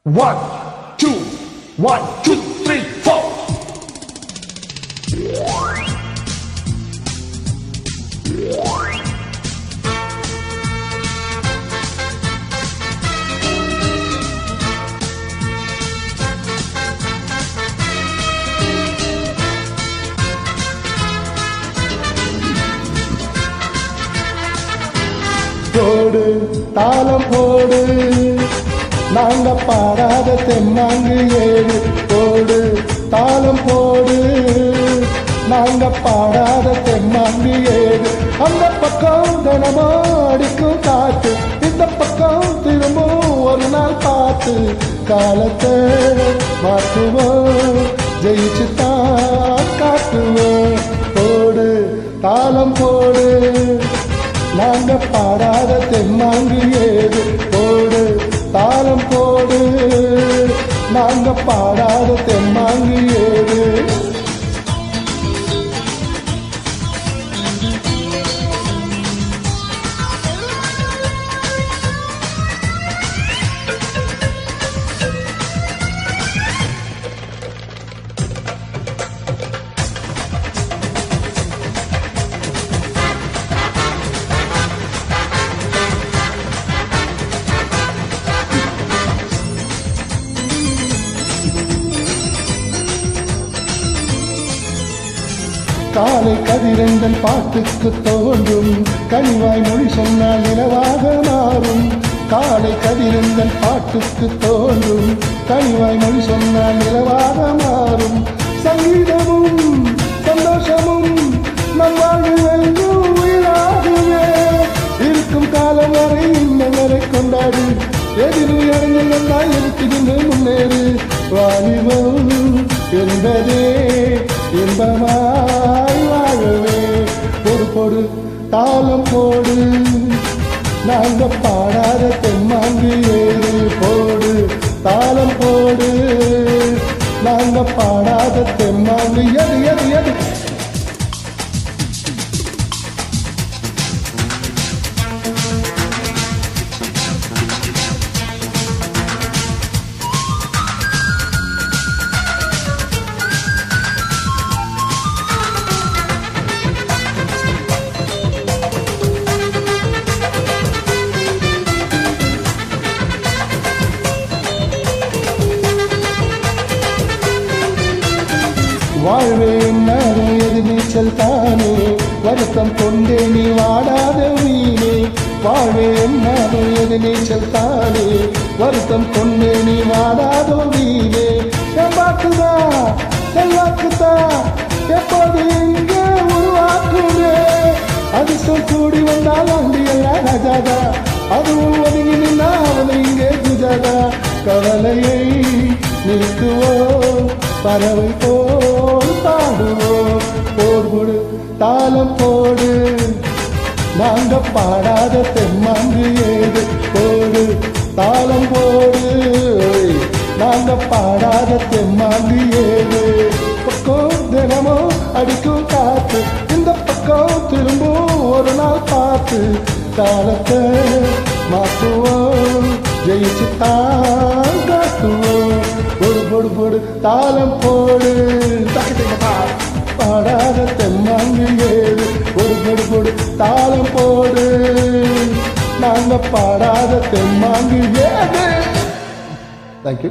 One, two, 1, 2, 3, 4. போடு தாளம் போடு நாங்க பாடாத தெம்மாங்கு ஏடு போடு தாளம் போடு நாங்க பாடாத தெம்மாங்கு ஏடு அந்த பக்கம் தினமும் அடிக்கும் காத்து இந்த பக்கம் திரும்பவும் ஒரு நாள் பார்த்து காலத்தை மாற்றுவோம் ஜெயிச்சு தான் காட்டுவோம் போடு தாளம் போடு நாங்க பாடாத தெம்மாங்கு ஏது போடு தாளம் போடு நாங்க பாடாத தெம்மாங்கு ஏது காலை கதிரங்கள் பாட்டுக்கு தோன்றும் கனிவாய் மொழி சொன்னால் நிலவாக மாறும் காலை கதிரங்கள் பாட்டுக்கு தோன்றும் கனிவாய் மொழி சொன்னால் நிலவாக மாறும் சங்கீதமும் சந்தோஷமும் நம் வாழ்வில் உயிராகவே இருக்கும் காலம் வரை இன்னும் வரை கொண்டாடு எதிரும் இறங்கலா இருக்குதுன்னு முன்னேறு வாலிபம் என்பதே இன்பமாய் வாழவே பொடு பொடு தாளம் போடு நாங்க பாடாத தெம்மாங்கு ஏறு போடு தாளம் போடு நாங்க பாடாத தெம்மாங்கு எது எது எது வாழ்வே நானும் எது நீச்சல் தானே வருத்தம் கொண்டே நீ வாடாத மீனே வாழ்வே நானும் எது நீச்சல் தானே வருத்தம் கொண்டே நீ வாடாத மீனே செல்வாக்குதா செல்வாக்குதா எப்போது இங்கே உருவாக்குமே அதிர்ஷ்டம் கூடி வந்தால் அண்டி எல்லாம் ராஜாதா அதுவும் ஒதுங்கி நின்னா அவன் இங்கே குஜாதா கவலையை நீக்குவோம் பறவை போல் பாடுவோம் போடு தாளம் போடு நாங்க பாடாத தெம்மாங்கு ஏது போடு தாளம் போடு நாங்க பாடாத தெம்மாங்கு ஏது பக்கம் தினமும் அடிக்கும் காத்து இந்த பக்கம் திரும்பவும் ஒரு நாள் பார்த்து காலத்தை மாற்றுவோம் ஜெயிச்சு தான் காட்டுவோம் பொடு பொடு பொடு தாளம் போடு பாடாத தெம்மாங்கு ஏது பொடு பொடு பொடு தாளம் போடு நாங்க பாடாத தெம்மாங்கு ஏது. தேங்க்யூ.